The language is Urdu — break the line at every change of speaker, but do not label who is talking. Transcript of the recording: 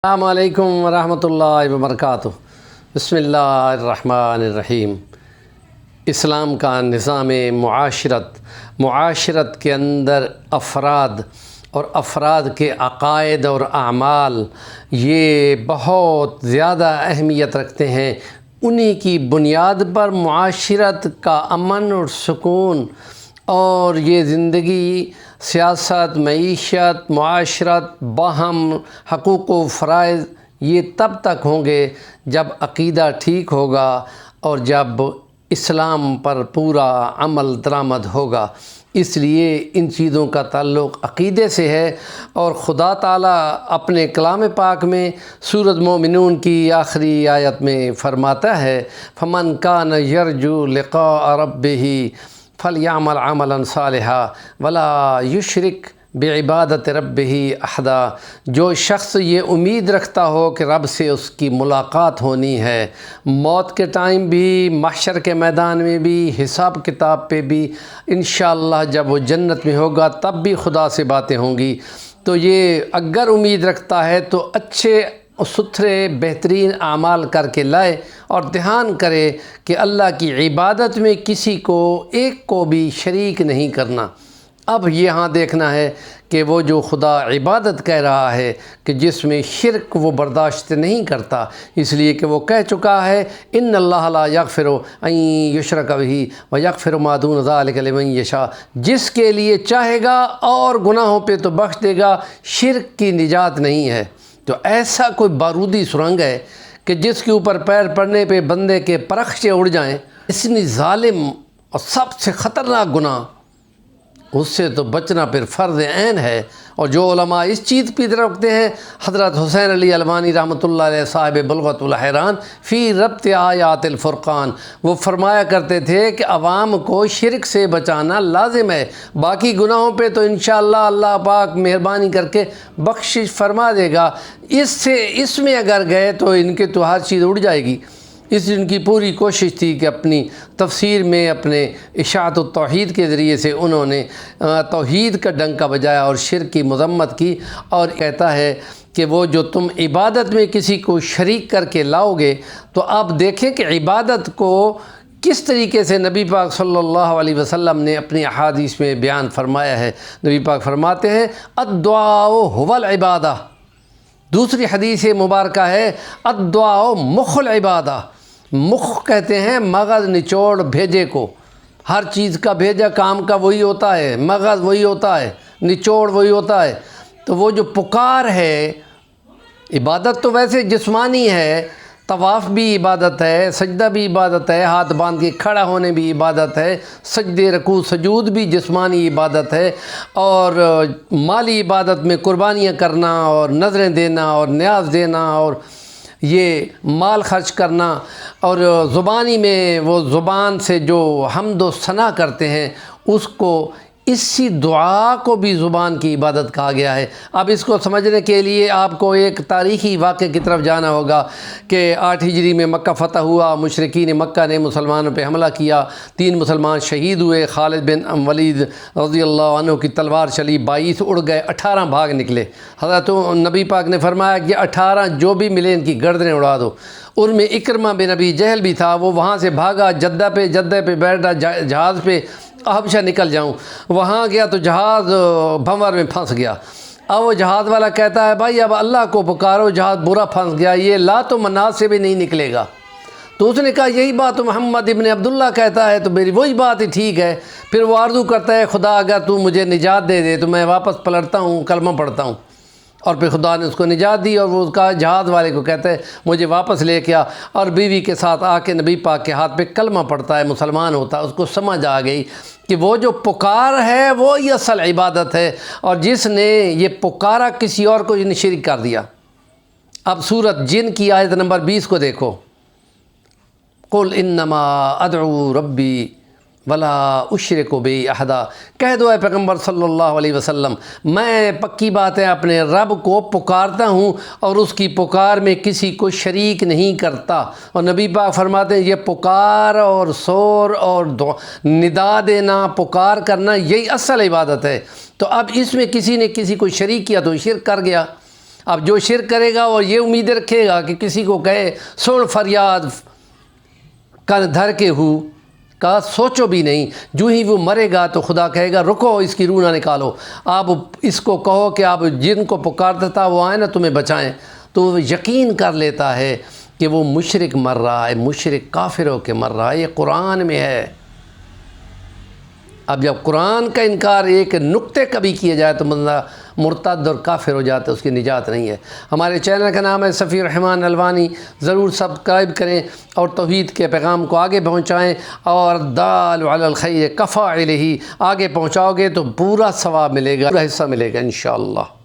السلام علیکم ورحمۃ اللہ وبرکاتہ۔ بسم اللہ الرحمن الرحیم۔ اسلام کا نظام معاشرت کے اندر افراد اور افراد کے عقائد اور اعمال یہ بہت زیادہ اہمیت رکھتے ہیں۔ انہی کی بنیاد پر معاشرت کا امن اور سکون اور یہ زندگی، سیاست، معیشت، معاشرت، باہم حقوق و فرائض یہ تب تک ہوں گے جب عقیدہ ٹھیک ہوگا اور جب اسلام پر پورا عمل درآمد ہوگا۔ اس لیے ان چیزوں کا تعلق عقیدے سے ہے، اور خدا تعالیٰ اپنے کلام پاک میں سورۃ مومنون کی آخری آیت میں فرماتا ہے فَمَنْ كَانَ يَرْجُو لِقَاءَ رَبِّهِ فَلْيَعْمَلْ عَمَلًا صَالِحًا وَلَا يُشْرِكْ بِعِبَادَةِ رَبِّهِ أَحَدًا۔ جو شخص یہ امید رکھتا ہو کہ رب سے اس کی ملاقات ہونی ہے، موت کے ٹائم بھی، محشر کے میدان میں بھی، حساب کتاب پہ بھی، انشاءاللہ جب وہ جنت میں ہوگا تب بھی خدا سے باتیں ہوں گی، تو یہ اگر امید رکھتا ہے تو اچھے ستھرے بہترین اعمال کر کے لائے اور دھیان کرے کہ اللہ کی عبادت میں کسی کو ایک کو بھی شریک نہیں کرنا۔ اب یہاں دیکھنا ہے کہ وہ جو خدا عبادت کہہ رہا ہے کہ جس میں شرک وہ برداشت نہیں کرتا، اس لیے کہ وہ کہہ چکا ہے ان اللہ لا یغفر ان یشرک بہ ویغفر ما دون ذلک لمن یشاء۔ جس کے لیے چاہے گا اور گناہوں پہ تو بخش دے گا، شرک کی نجات نہیں ہے۔ تو ایسا کوئی بارودی سرنگ ہے کہ جس کے اوپر پیر پڑنے پہ بندے کے پرخچے اڑ جائیں، اتنی ظالم اور سب سے خطرناک گناہ، اس سے تو بچنا پھر فرض عین ہے۔ اور جو علماء اس چیز پہ رکھتے ہیں، حضرت حسین علی الوانی رحمۃ اللہ علیہ صاحب بلغۃ الحیران فی ربط آیات الفرقان، وہ فرمایا کرتے تھے کہ عوام کو شرک سے بچانا لازم ہے، باقی گناہوں پہ تو انشاءاللہ اللہ پاک مہربانی کر کے بخشش فرما دے گا، اس میں اگر گئے تو ان کے تو ہر چیز اڑ جائے گی۔ اس ان کی پوری کوشش تھی کہ اپنی تفسیر میں اپنے اشاعت التوحید کے ذریعے سے انہوں نے توحید کا ڈنکا بجایا اور شرک کی مذمت کی، اور کہتا ہے کہ وہ جو تم عبادت میں کسی کو شریک کر کے لاؤ گے، تو آپ دیکھیں کہ عبادت کو کس طریقے سے نبی پاک صلی اللہ علیہ وسلم نے اپنی احادیث میں بیان فرمایا ہے۔ نبی پاک فرماتے ہیں الدعاء هو العبادہ۔ دوسری حدیث مبارکہ ہے الدعاء مخ العبادہ۔ مخ کہتے ہیں مغز نچوڑ بھیجے کو، ہر چیز کا بھیجا کام کا وہی ہوتا ہے، مغز وہی ہوتا ہے، نچوڑ وہی ہوتا ہے۔ تو وہ جو پکار ہے، عبادت تو ویسے جسمانی ہے، طواف بھی عبادت ہے، سجدہ بھی عبادت ہے، ہاتھ باندھ کے کھڑا ہونے بھی عبادت ہے، سجدے رکوع سجود بھی جسمانی عبادت ہے، اور مالی عبادت میں قربانیاں کرنا اور نظریں دینا اور نیاز دینا اور یہ مال خرچ کرنا، اور زبانی میں وہ زبان سے جو حمد و ثنا کرتے ہیں اس کو، اسی دعا کو بھی زبان کی عبادت کہا گیا ہے۔ اب اس کو سمجھنے کے لیے آپ کو ایک تاریخی واقعے کی طرف جانا ہوگا کہ 8 ہجری میں مکہ فتح ہوا، مشرکین مکہ نے مسلمانوں پہ حملہ کیا، 3 مسلمان شہید ہوئے، خالد بن ولید رضی اللہ عنہ کی تلوار چلی، 22 اڑ گئے، 18 بھاگ نکلے۔ حضرت نبی پاک نے فرمایا کہ 18 جو بھی ملے ان کی گردنیں اڑا دو۔ ان میں اکرمہ بن ابی جہل بھی تھا، وہ وہاں سے بھاگا، جدہ پہ بیٹھا، جہاز پہ حبشہ نکل جاؤں، وہاں گیا تو جہاز بھنور میں پھنس گیا۔ اب وہ جہاز والا کہتا ہے بھائی اب اللہ کو پکارو، جہاز برا پھنس گیا، یہ لات و منات سے بھی نہیں نکلے گا۔ تو اس نے کہا یہی بات محمد ابن عبداللہ کہتا ہے تو میری وہی بات ہی ٹھیک ہے۔ پھر وہ عرض کرتا ہے خدا اگر تو مجھے نجات دے دے تو میں واپس پلٹتا ہوں، کلمہ پڑھتا ہوں، اور پھر خدا نے اس کو نجات دی، اور وہ اس کا جہاز والے کو کہتا ہے مجھے واپس لے کے آ، اور بیوی کے ساتھ آ کے نبی پاک کے ہاتھ پہ کلمہ پڑھتا ہے، مسلمان ہوتا ہے۔ اس کو سمجھ آ گئی کہ وہ جو پکار ہے وہی اصل عبادت ہے، اور جس نے یہ پکارا کسی اور کو شریک کر دیا۔ اب سورۃ جن کی آیت نمبر 20 کو دیکھو، قل انما ادعو ربی ولا اشرک بہ احدا، کہہ دو اے پیغمبر صلی اللہ علیہ وسلم میں پکی بات ہے اپنے رب کو پکارتا ہوں اور اس کی پکار میں کسی کو شریک نہیں کرتا۔ اور نبی پاک فرماتے ہیں یہ پکار اور شور اور ندا دینا، پکار کرنا، یہی اصل عبادت ہے۔ تو اب اس میں کسی نے کسی کو شریک کیا تو شرک کر گیا۔ اب جو شرک کرے گا اور یہ امید رکھے گا کہ کسی کو کہے سن فریاد کن دھر کے ہو کا سوچو بھی نہیں، جو ہی وہ مرے گا تو خدا کہے گا رکو اس کی روح نہ نکالو، آپ اس کو کہو کہ آپ جن کو پکارتا تھا وہ آئیں نا تمہیں بچائیں، تو وہ یقین کر لیتا ہے کہ وہ مشرک مر رہا ہے، مشرک کافر ہو کے مر رہا ہے۔ یہ قرآن میں ہے۔ اب جب قرآن کا انکار ایک نقطے کبھی کیا جائے تو بندہ مرتد اور کافر ہو جاتا ہے، اس کی نجات نہیں ہے۔ ہمارے چینل کا نام ہے صفی الرحمن الوانی، ضرور سبسکرائب کریں اور توحید کے پیغام کو آگے پہنچائیں، اور دال علی الخیر کفاعلہ آگے پہنچاؤ گے تو پورا ثواب ملے گا، پورا حصہ ملے گا انشاءاللہ۔